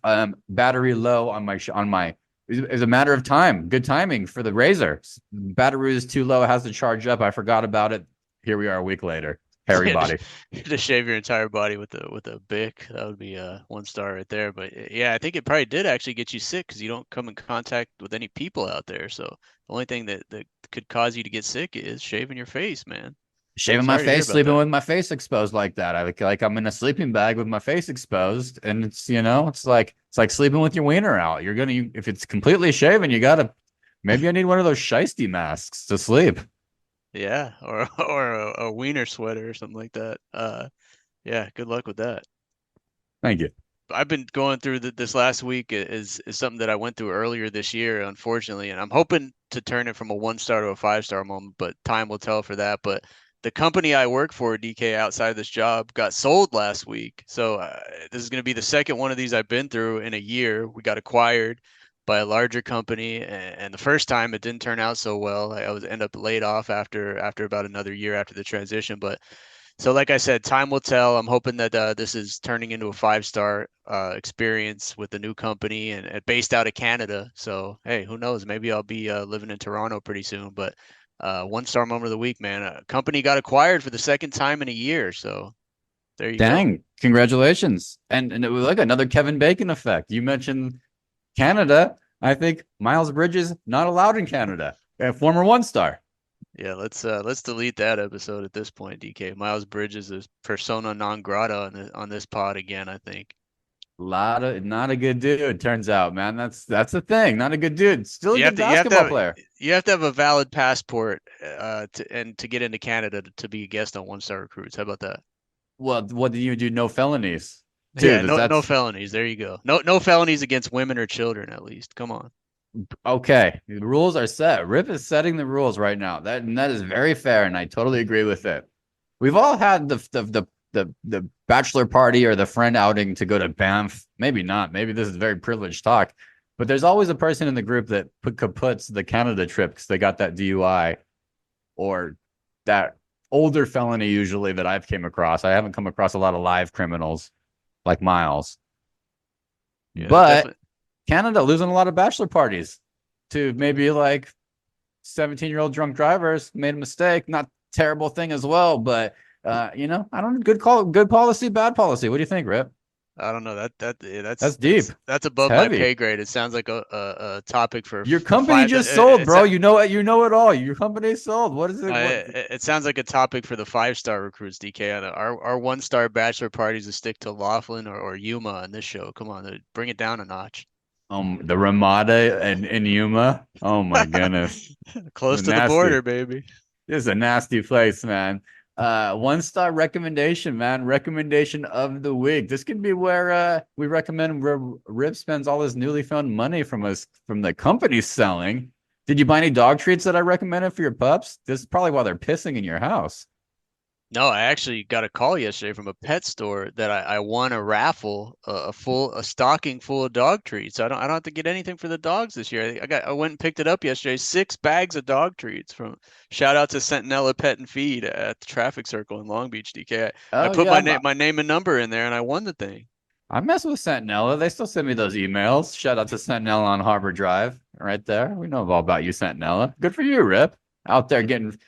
Battery low on my. It's a matter of time. Good timing for the razor. Battery is too low. It has to charge up. I forgot about it. Here we are a week later. Hairy Yeah, body. to shave your entire body with a bic. That would be one star right there. But yeah, I think it probably did actually get you sick because you don't come in contact with any people out there. So the only thing that could cause you to get sick is shaving your face, man. Shaving my Sorry to hear face, about sleeping that. with my face exposed like that. I like I'm in a sleeping bag with my face exposed, and it's like sleeping with your wiener out. If it's completely shaven, you gotta maybe I need one of those shiesty masks to sleep. Yeah, or or a wiener sweater or something like that. Yeah, good luck with that. Thank you. I've been going through this last week is something that I went through earlier this year, unfortunately, and I'm hoping to turn it from a 1 star to a 5 star moment, but time will tell for that. But the company I work for, DK, outside of this job, got sold last week. So this is going to be the second one of these I've been through in a year. We got acquired by a larger company, and the first time it didn't turn out so well. I was end up laid off after about another year after the transition, but so, like I said, time will tell. I'm hoping that this is turning into a 5 star experience with the new company and based out of Canada. So, hey, who knows? Maybe I'll be living in Toronto pretty soon. But 1 star moment of the week, man. A company got acquired for the second time in a year. So there you go. Dang, congratulations. And it was like another Kevin Bacon effect. You mentioned Canada. I think Miles Bridges not allowed in Canada. A former one star. Yeah, let's delete that episode at this point, DK. Miles Bridges is persona non grata on this pod again, I think. Not a good dude, turns out, man. That's the thing. Not a good dude. Still a You have good to you have to basketball have player. you have to have a valid passport to get into Canada to be a guest on 1 star recruits. How about that? Well, what do you do? No felonies. Yeah, Dude, no that's felonies. There you go. No felonies against women or children at least. Come on. okay. The rules are set. Rip is setting the rules right now. That is very fair, and I totally agree with it. We've all had the bachelor party or the friend outing to go to Banff. Maybe not. Maybe this is very privileged talk, but there's always a person in the group that puts the Canada trip because they got that DUI or that older felony usually that I've came across. I haven't come across a lot of live criminals like Miles, Yeah, that but definitely. Canada losing a lot of bachelor parties to maybe like 17-year-old drunk drivers made a mistake. Not terrible thing as well, but I don't good policy, bad policy. What do you think, Rip? I don't know That's deep. that's It's above my heavy. pay grade. It sounds like a topic Your for company five. just sold, bro. You know it all. Your company sold. What is it? What? It sounds like a topic for the 5-star recruits, DK. Our 1-star bachelor parties to stick to Laughlin or Yuma on this show. Come on, bring it down a notch. The Ramada and Yuma. Oh my goodness, Close to the nasty. border, baby. This is a nasty place, man. 1 star recommendation, man. Recommendation of the week. This could be where we recommend where Rip spends all his newly found money from the company selling. Did you buy any dog treats that I recommended for your pups? This is probably why they're pissing in your house. No, I actually got a call yesterday from a pet store that I won a raffle, a stocking full of dog treats. I don't have to get anything for the dogs this year. I went and picked it up yesterday. 6 bags of dog treats from shout out to Sentinella Pet and Feed at the traffic circle in Long Beach, DK. I Oh put yeah, my name and number in there and I won the thing. I mess with Sentinella. They still send me those emails. Shout out to Sentinella on Harbor Drive, right there. We know all about you, Sentinella. Good for you, Rip. Out there getting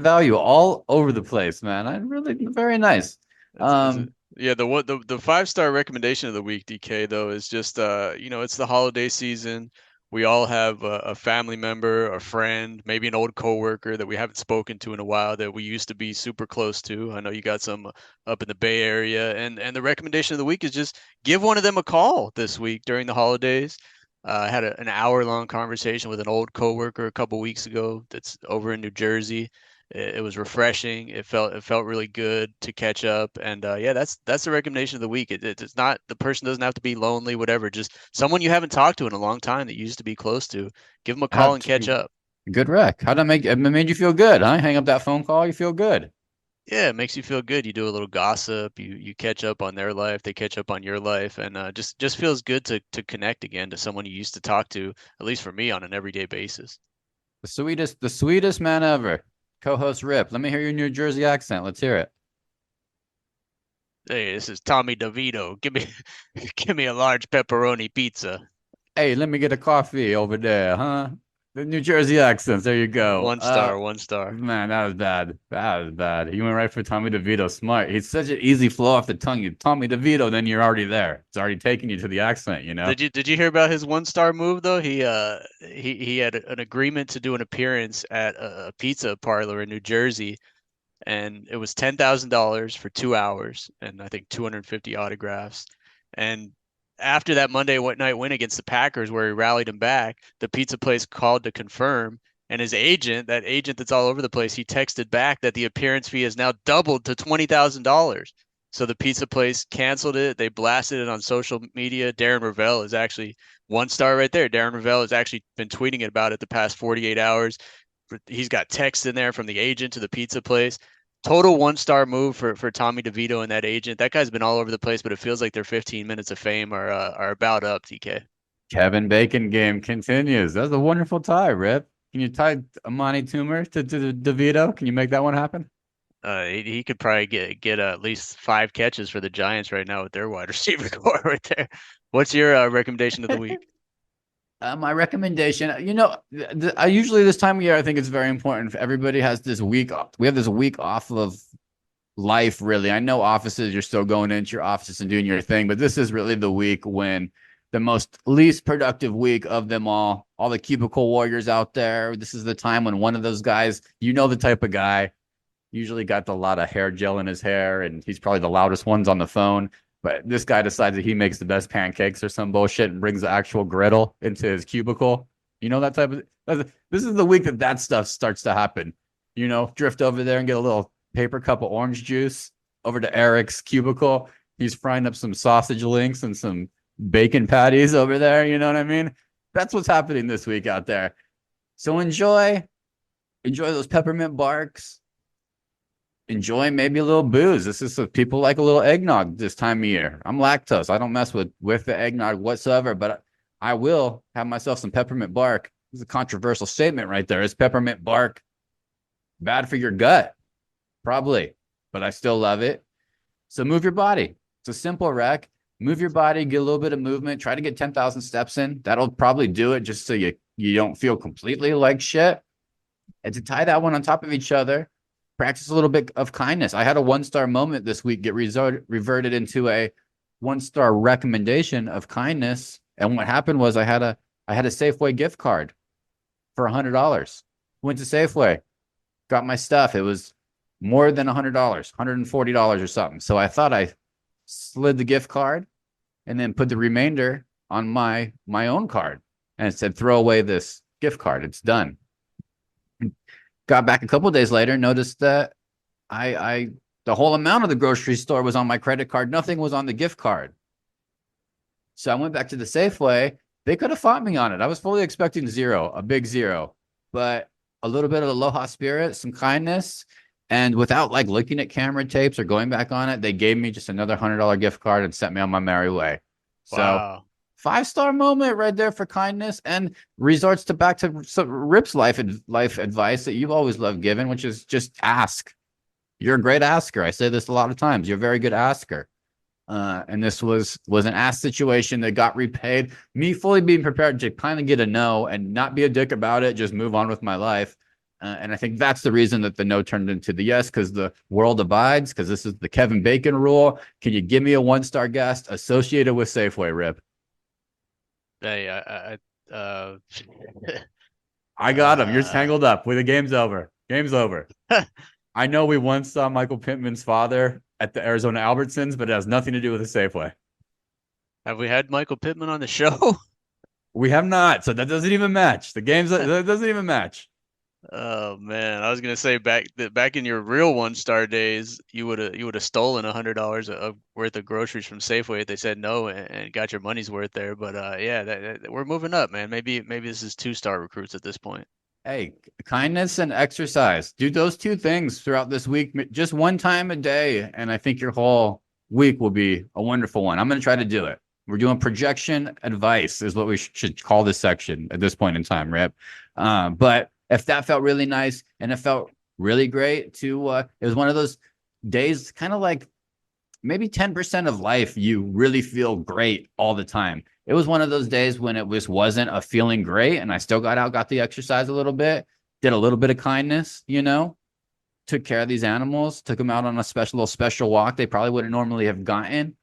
value all over the place, man. I really very nice. Yeah, the 5-star recommendation of the week, DK, though, is just it's the holiday season. We all have a family member, a friend, maybe an old coworker that we haven't spoken to in a while that we used to be super close to. I know you got some up in the Bay Area, and the recommendation of the week is just give one of them a call this week during the holidays. I had an hour-long conversation with an old coworker a couple weeks ago that's over in New Jersey. It was refreshing. It felt really good to catch up, and yeah, that's the recommendation of the week. It's not the person doesn't have to be lonely, whatever. Just someone you haven't talked to in a long time that you used to be close to. Give them a call how and catch up. good rec. How'd that make it made you feel good, huh? Hang up that phone call, you feel good. Yeah, it makes you feel good. You do a little gossip. You catch up on their life. They catch up on your life, and just feels good to connect again to someone you used to talk to. At least for me, on an everyday basis. The sweetest man ever. Co-host Rip. Let me hear your New Jersey accent. Let's hear it. Hey, this is Tommy DeVito. Give me a large pepperoni pizza. Hey, let me get a coffee over there, huh? The New Jersey accents. There you go. 1 star, 1 star. Man, that was bad. That was bad. You went right for Tommy DeVito. Smart. He's such an easy flow off the tongue. You Tommy DeVito, then you're already there. It's already taking you to the accent, you know? Did you hear about his 1 star move though? He had an agreement to do an appearance at a pizza parlor in New Jersey, and it was $10,000 for 2 hours, and I think 250 autographs. And after that Monday night win against the Packers, where he rallied him back, the pizza place called to confirm, and his agent, that agent that's all over the place, he texted back that the appearance fee has now doubled to $20,000. So the pizza place canceled it. They blasted it on social media. Darren Ravel is actually 1 star right there. Darren Ravel has actually been tweeting about it the past 48 hours. He's got text in there from the agent to the pizza place. Total 1 star move for Tommy DeVito and that agent. That guy's been all over the place, but it feels like their 15 minutes of fame are about up, TK. Kevin Bacon game continues. That's a wonderful tie, Rip. Can you tie Amani Toomer to DeVito? Can you make that one happen? He could probably get at least 5 catches for the Giants right now with their wide receiver core right there. What's your recommendation of the week? My recommendation, I usually this time of year, I think it's very important. If everybody has this week off. We have this week off of life, really. I know offices, you're still going into your offices and doing your thing, but this is really the week when the most least productive week of them all the cubicle warriors out there. This is the time when one of those guys, the type of guy, usually got a lot of hair gel in his hair, and he's probably the loudest ones on the phone. But this guy decides that he makes the best pancakes or some bullshit and brings the actual griddle into his cubicle. That type of. This is the week that stuff starts to happen. Drift over there and get a little paper cup of orange juice over to Eric's cubicle. He's frying up some sausage links and some bacon patties over there. You know what I mean? That's what's happening this week out there. So enjoy those peppermint barks. Enjoy maybe a little booze. This is people like a little eggnog this time of year. I'm lactose. I don't mess with the eggnog whatsoever, but I will have myself some peppermint bark. This is a controversial statement right there. Is peppermint bark bad for your gut? Probably, but I still love it. So move your body. It's a simple rec. Move your body, get a little bit of movement. Try to get 10,000 steps in. That'll probably do it just so you don't feel completely like shit. And to tie that one on top of each other, practice a little bit of kindness. I had a 1 star moment this week get reverted into a 1-star recommendation of kindness. And what happened was I had a Safeway gift card for $100. Went to Safeway, got my stuff. It was more than $100, $140 or something. So I thought I slid the gift card and then put the remainder on my own card. And it said, throw away this gift card. It's done. Got back a couple of days later, noticed that I the whole amount of the grocery store was on my credit card. Nothing was on the gift card. So I went back to the Safeway. They could have fought me on it. I was fully expecting zero, a big zero, but a little bit of aloha spirit, some kindness, and without like looking at camera tapes or going back on it, they gave me just another $100 gift card and sent me on my merry way. So Wow. 5-star moment right there for kindness, and resorts to back to Rip's life advice that you've always loved giving, which is just ask. You're a great asker. I say this a lot of times. You're a very good asker. And this was an ask situation that got repaid. Me fully being prepared to kind of get a no and not be a dick about it, just move on with my life. And I think that's the reason that the no turned into the yes, because the world abides, because this is the Kevin Bacon rule. Can you give me a 1-star guest associated with Safeway, Rip? Hey, I got him. You're tangled up. The game's over. Game's over. I know we once saw Michael Pittman's father at the Arizona Albertsons, but it has nothing to do with the Safeway. have we had Michael Pittman on the show? We have not, so that doesn't even match. That doesn't even match. Oh man, I was gonna say back in your real 1-star days, you would have stolen $100 of worth of groceries from Safeway if they said no and got your money's worth there. But yeah, we're moving up, man. Maybe this is 2-star recruits at this point. Hey, kindness and exercise. Do those two things throughout this week, just one time a day, and I think your whole week will be a wonderful one. I'm going to try to do it. We're doing projection advice is what we should call this section at this point in time, Rip. But if that felt really nice and it felt really great to, it was one of those days, kind of like maybe 10% of life, you really feel great all the time. It was one of those days when it wasn't a feeling great, and I still got out, got the exercise a little bit, did a little bit of kindness, took care of these animals, took them out on a special walk they probably wouldn't normally have gotten.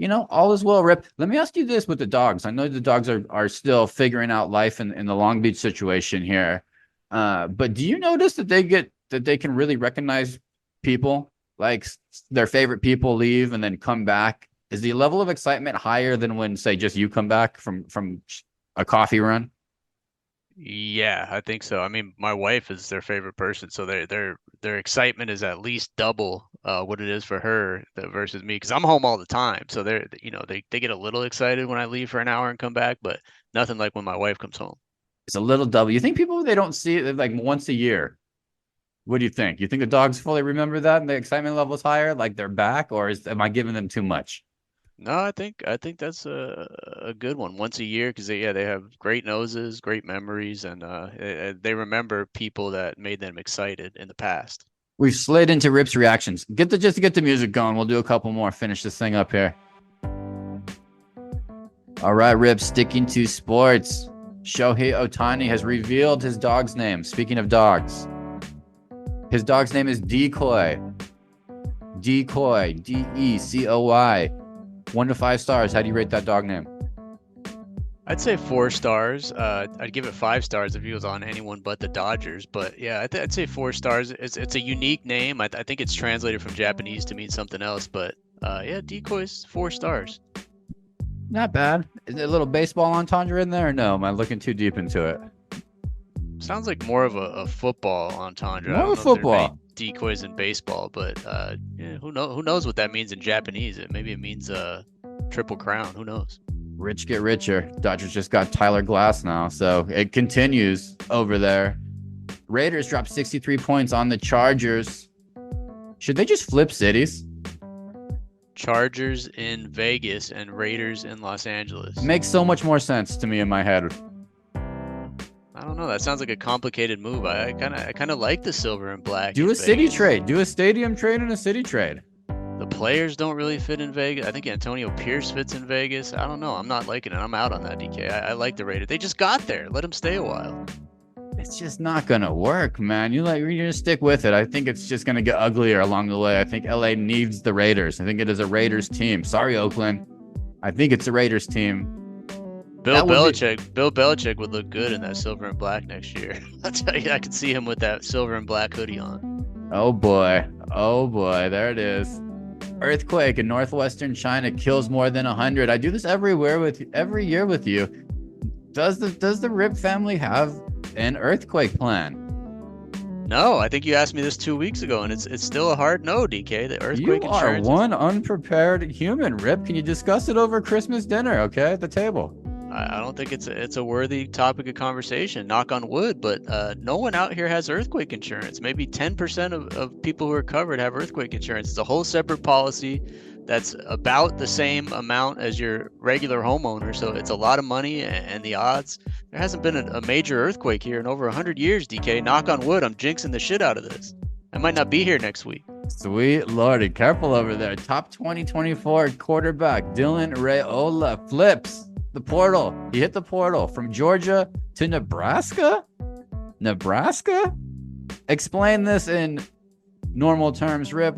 All is well, Rip. Let me ask you this with the dogs. I know the dogs are still figuring out life in the Long Beach situation here. But do you notice that they can really recognize people? Like their favorite people leave and then come back. Is the level of excitement higher than when, say, just you come back from a coffee run? Yeah, I think so. I mean, my wife is their favorite person, so their excitement is at least double what it is for her versus me, because I'm home all the time. So they get a little excited when I leave for an hour and come back, but nothing like when my wife comes home. It's a little double. You think people, they don't see it like once a year? What do you think? You think the dogs fully remember that and the excitement level is higher, like they're back, or am I giving them too much? No, I think that's a good one. Once a year, because they have great noses, great memories, and they remember people that made them excited in the past. We've slid into Rip's reactions. Just to get the music going. We'll do a couple more. Finish this thing up here. All right, Rip. Sticking to sports. Shohei Ohtani has revealed his dog's name. Speaking of dogs, his dog's name is Decoy. Decoy. Decoy. 1 to 5 stars. How do you rate that dog name? I'd say 4 stars. I'd give it 5 stars if he was on anyone but the Dodgers. But yeah, I'd say 4 stars. It's a unique name. I think it's translated from Japanese to mean something else. But yeah, Decoy's 4 stars. Not bad. Is there a little baseball entendre in there or no? Am I looking too deep into it? Sounds like more of a football entendre. More of football. Decoys in baseball, but yeah, who knows what that means in Japanese? Maybe it means triple crown. Who knows? Rich get richer. Dodgers just got Tyler Glass now, so it continues over there. Raiders dropped 63 points on the Chargers. Should they just flip cities? Chargers in Vegas and Raiders in Los Angeles. Makes so much more sense to me in my head. I don't know. That sounds like a complicated move. I kind of like the silver and black. Do a city trade. Do a stadium trade and a city trade. The players don't really fit in Vegas. I think Antonio Pierce fits in Vegas. I don't know. I'm not liking it. I'm out on that, DK. I like the Raiders. They just got there. Let them stay a while. it's just not gonna work, man. You're gonna stick with it. I think it's just gonna get uglier along the way. I think LA needs the Raiders. I think it is a Raiders team. Sorry, Oakland. I think it's a Raiders team. Bill Belichick would look good in that silver and black next year. I'll tell you, I could see him with that silver and black hoodie on. Oh boy. There it is. Earthquake in northwestern China kills more than 100. I do this every year with you. Does the Rip family have an earthquake plan? No, I think you asked me this 2 weeks ago, and it's still a hard no, DK. The earthquake You are insurance. one unprepared human, Rip. Can you discuss it over Christmas dinner, okay, at the table? I don't think it's a worthy topic of conversation. Knock on wood, but no one out here has earthquake insurance. Maybe 10% of people who are covered have earthquake insurance. It's a whole separate policy that's about the same amount as your regular homeowner. So it's a lot of money, and the odds. There hasn't been a major earthquake here in over 100 years, DK. Knock on wood. I'm jinxing the shit out of this. I might not be here next week. Sweet lordy, careful over there. Top 2024 quarterback Dylan Raiola flips the portal. He hit the portal from Georgia to Nebraska. Explain this in normal terms, Rip.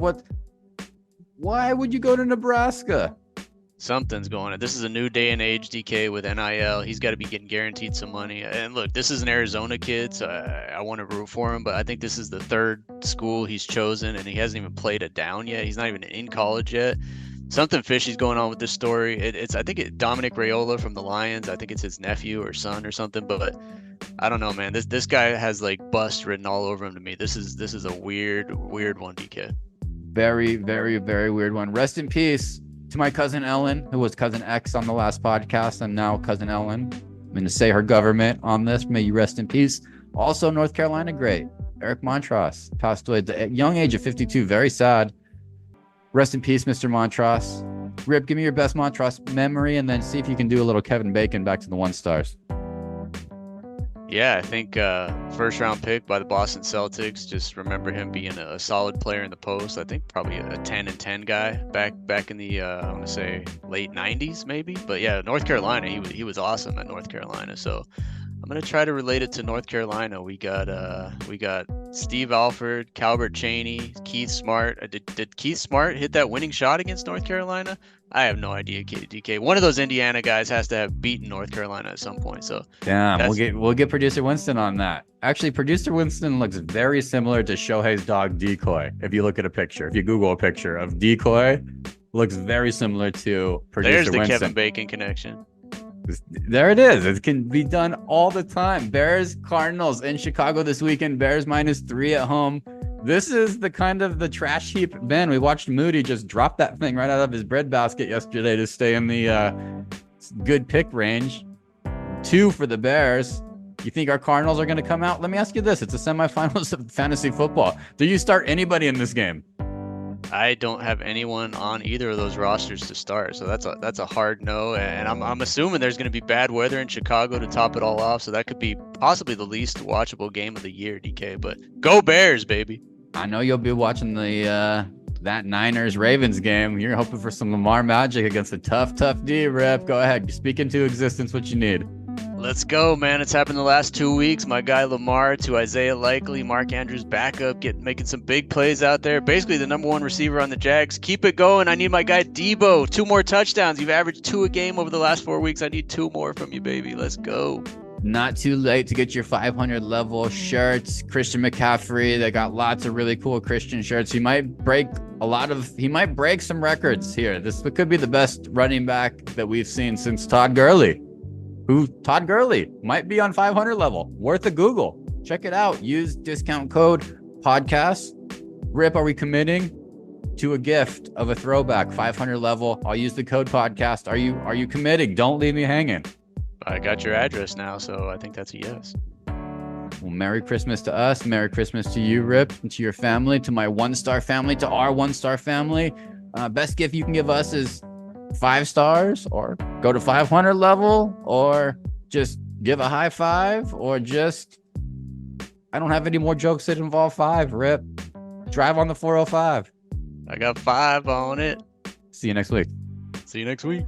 Why would you go to Nebraska? Something's going on. This is a new day and age, DK, with NIL. He's got to be getting guaranteed some money. And look, this is an Arizona kid, so I want to root for him, but I think this is the third school he's chosen, and he hasn't even played it down yet. He's not even in college yet. Something fishy's going on with this story. I think it's Dominic Raiola from the Lions. I think it's his nephew or son or something, but I don't know, man. This guy has like bust written all over him to me. This is a weird one, DK. Very, very, very weird one. Rest in peace to my cousin Ellen, who was cousin X on the last podcast, and now cousin Ellen. I'm going to say her government on this. May you rest in peace. Also, North Carolina great Eric Montross passed away at the young age of 52. Very sad. Rest in peace, Mr. Montross. Rip, give me your best Montross memory, and then see if you can do a little Kevin Bacon back to the 1 stars. Yeah, I think first round pick by the Boston Celtics. Just remember him being a solid player in the post. I think probably a 10-10 guy back in the I want to say late 90s maybe. But yeah, North Carolina, he was awesome at North Carolina. So I'm gonna try to relate it to North Carolina. We got Steve Alford, Calbert Chaney, Keith Smart. Did Keith Smart hit that winning shot against North Carolina? I have no idea, DK. One of those Indiana guys has to have beaten North Carolina at some point. So damn, we'll get producer Winston on that. Actually, producer Winston looks very similar to Shohei's dog Decoy. If you look at a picture, if you Google a picture of Decoy, looks very similar to producer there's the Winston. Kevin Bacon connection. There it is. It can be done all the time. Bears, Cardinals in Chicago this weekend. Bears -3 at home. This is the kind of the trash heap. Ben, we watched Moody just drop that thing right out of his breadbasket yesterday to stay in the good pick range. 2 for the Bears. You think our Cardinals are going to come out? Let me ask you this. It's a semifinals of fantasy football. Do you start anybody in this game? I don't have anyone on either of those rosters to start, so that's a hard no. And I'm assuming there's going to be bad weather in Chicago to top it all off, so that could be possibly the least watchable game of the year, DK. But go Bears, baby! I know you'll be watching the that Niners Ravens game. You're hoping for some Lamar magic against a tough D. Rip, go ahead, speak into existence what you need. Let's go, man. It's happened the last 2 weeks. My guy Lamar to Isaiah Likely, Mark Andrews backup, making some big plays out there. Basically the number 1 receiver on the Jags. Keep it going. I need my guy Debo. 2 more touchdowns. You've averaged 2 a game over the last 4 weeks. I need 2 more from you, baby. Let's go. Not too late to get your 500 level shirts. Christian McCaffrey, they got lots of really cool Christian shirts. He might break some records here. This could be the best running back that we've seen since Todd Gurley. Todd Gurley might be on 500 level. Worth a Google. Check it out. Use discount code podcast. Rip, are we committing to a gift of a throwback 500 level? I'll use the code podcast. Are you committing? Don't leave me hanging. I got your address now, so I think that's a yes. Well, Merry Christmas to us. Merry Christmas to you, Rip, and to your family, to my 1-star family, to our 1-star family. Best gift you can give us is 5 stars, or go to 500 level, or just give a high five, or just, I don't have any more jokes that involve 5, Rip. Drive on the 405. I got 5 on it. See you next week. See you next week.